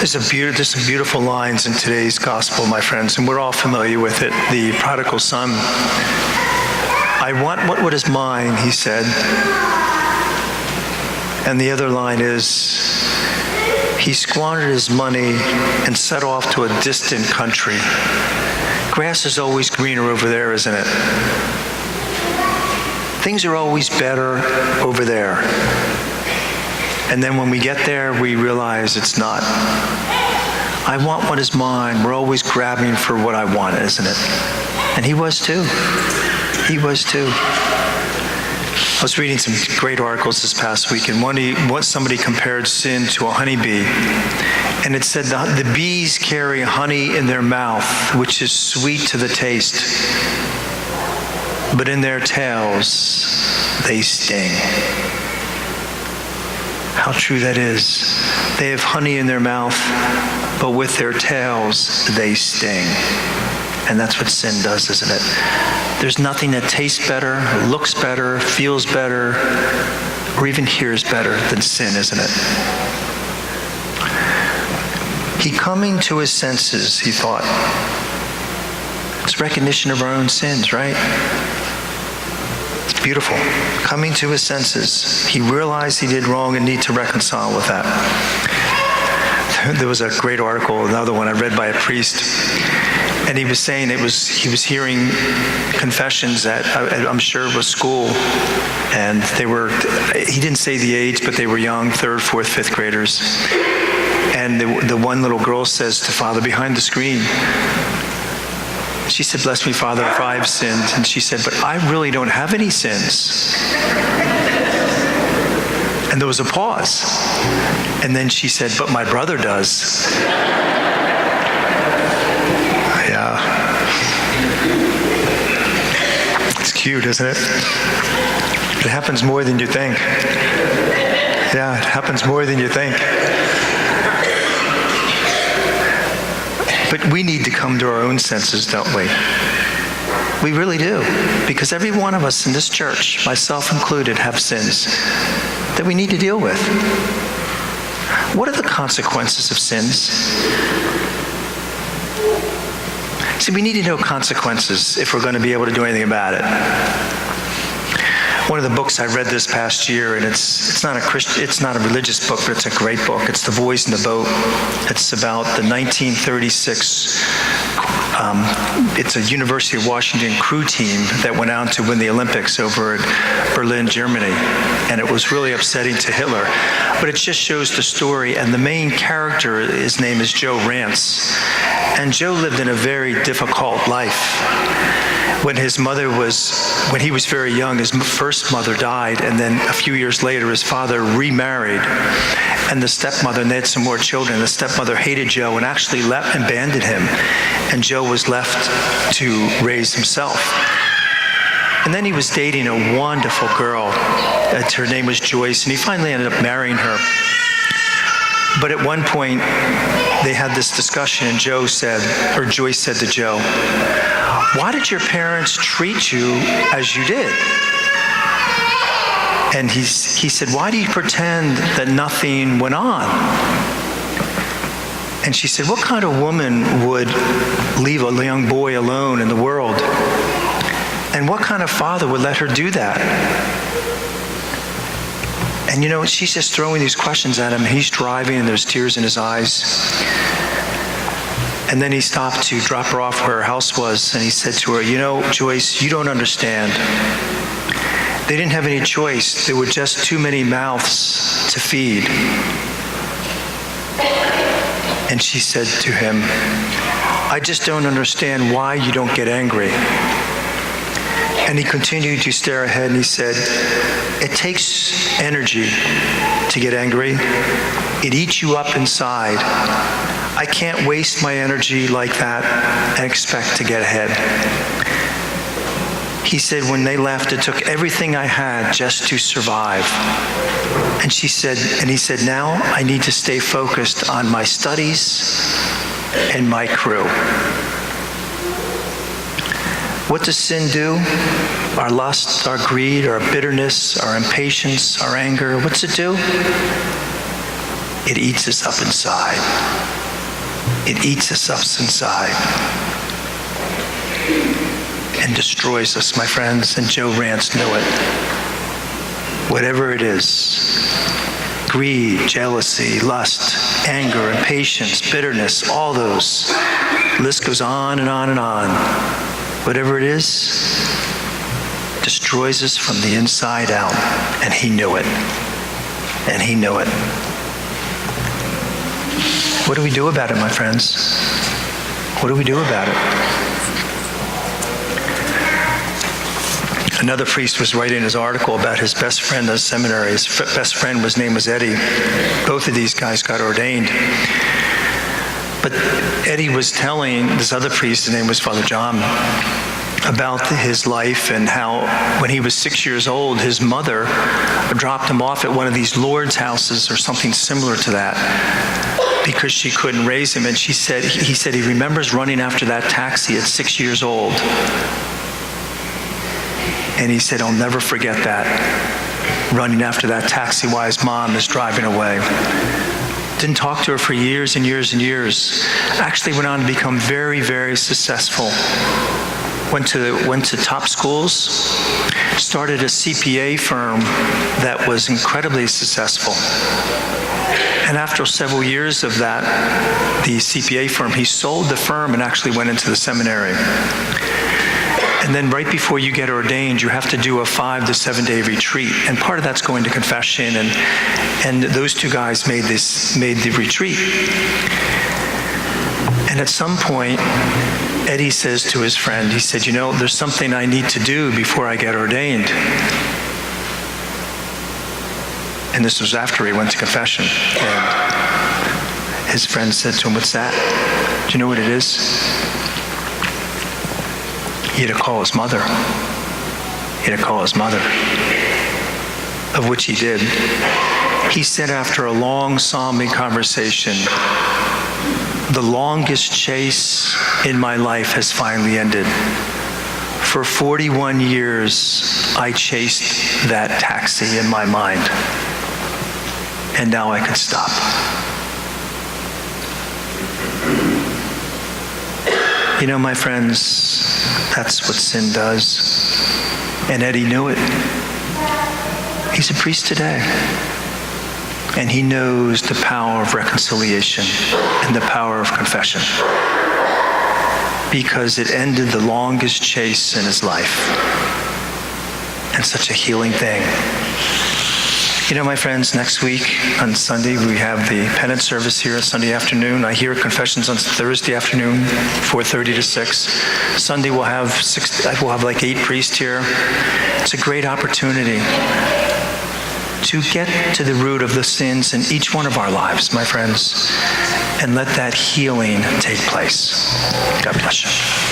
There's some beautiful lines in today's gospel, my friends, and we're all familiar with it. The prodigal son. I want what is mine, he said. And the other line is, he squandered his money and set off to a distant country. Grass is always greener over there, isn't it? Things are always better over there. And then when we get there, we realize it's not. I want what is mine. We're always grabbing for what I want, isn't it? And he was too. He was too. I was reading some great articles this past week, and somebody compared sin to a honeybee. And it said the bees carry honey in their mouth, which is sweet to the taste. But in their tails, they sting. How true that is. They have honey in their mouth, but with their tails, they sting. And that's what sin does, isn't it? There's nothing that tastes better, looks better, feels better, or even hears better than sin, isn't it? He coming to his senses, he thought. It's recognition of our own sins, right? Beautiful. Coming to his senses. He realized he did wrong and need to reconcile with that. There was a great article, another one I read by a priest, and he was saying he was hearing confessions at, I'm sure it was school, and he didn't say the age, but they were young, 3rd, 4th, 5th graders. And the one little girl says to Father behind the screen, she said, "Bless me, Father, if I've sinned." And she said, "But I really don't have any sins." And there was a pause. And then she said, "But my brother does." Yeah. It's cute, isn't it? It happens more than you think. Yeah, it happens more than you think. But we need to come to our own senses, don't we? We really do. Because every one of us in this church, myself included, have sins that we need to deal with. What are the consequences of sins? See, we need to know consequences if we're going to be able to do anything about it. One of the books I read this past year, and it's not a religious book, but it's a great book. It's The Boys in the Boat. It's about the 1936. It's a University of Washington crew team that went out to win the Olympics over at Berlin, Germany, and it was really upsetting to Hitler. But it just shows the story, and the main character, his name is Joe Rance, and Joe lived in a very difficult life. When he was very young, his first mother died, and then a few years later, his father remarried, and the stepmother, and they had some more children. The stepmother hated Joe and actually abandoned him, and Joe was left to raise himself. And then he was dating a wonderful girl. Her name was Joyce, and he finally ended up marrying her. But at one point, they had this discussion, and Joyce said to Joe, "Why did your parents treat you as you did?" And he said, "Why do you pretend that nothing went on?" And she said, "What kind of woman would leave a young boy alone in the world? And what kind of father would let her do that?" And she's just throwing these questions at him. He's driving, and there's tears in his eyes. And then he stopped to drop her off where her house was, and he said to her, "Joyce, you don't understand. They didn't have any choice. There were just too many mouths to feed." And she said to him, "I just don't understand why you don't get angry." And he continued to stare ahead, and he said, "It takes energy to get angry. It eats you up inside. I can't waste my energy like that and expect to get ahead." He said, "When they left, it took everything I had just to survive." And he said, "Now I need to stay focused on my studies and my crew." What does sin do? Our lust, our greed, our bitterness, our impatience, our anger, what's it do? it eats us up inside. It eats us up inside and destroys us, my friends, and Joe Rance knew it. Whatever it is, greed, jealousy, lust, anger, impatience, bitterness, all those, the list goes on and on and on. Whatever it is, destroys us from the inside out, and he knew it. And he knew it. What do we do about it, my friends? What do we do about it? Another priest was writing his article about his best friend in the seminary. His best friend, his name was Eddie. Both of these guys got ordained. But Eddie was telling this other priest, his name was Father John, about his life and how when he was 6 years old, his mother dropped him off at one of these Lourdes houses or something similar to that because she couldn't raise him. And he said he remembers running after that taxi at 6 years old. And he said, I'll never forget that, running after that taxi while his mom is driving away. Didn't talk to her for years and years and years. Actually went on to become very, very successful. Went to top schools, started a CPA firm that was incredibly successful. And after several years of that, the CPA firm, he sold the firm and actually went into the seminary. And then right before you get ordained, you have to do a 5 to 7 day retreat. And part of that's going to confession. And those two guys made the retreat. And at some point, Eddie says to his friend, he said, there's something I need to do before I get ordained. And this was after he went to confession. And his friend said to him, what's that? Do you know what it is? He had to call his mother. He had to call his mother, of which he did. He said after a long, solemn conversation, the longest chase in my life has finally ended. For 41 years, I chased that taxi in my mind, and now I could stop. My friends, that's what sin does. And Eddie knew it. He's a priest today. And he knows the power of reconciliation and the power of confession. Because it ended the longest chase in his life. And such a healing thing. My friends, next week on Sunday, we have the penance service here on Sunday afternoon. I hear confessions on Thursday afternoon, 4:30 to 6. Sunday we'll have like 8 priests here. It's a great opportunity to get to the root of the sins in each one of our lives, my friends, and let that healing take place. God bless you.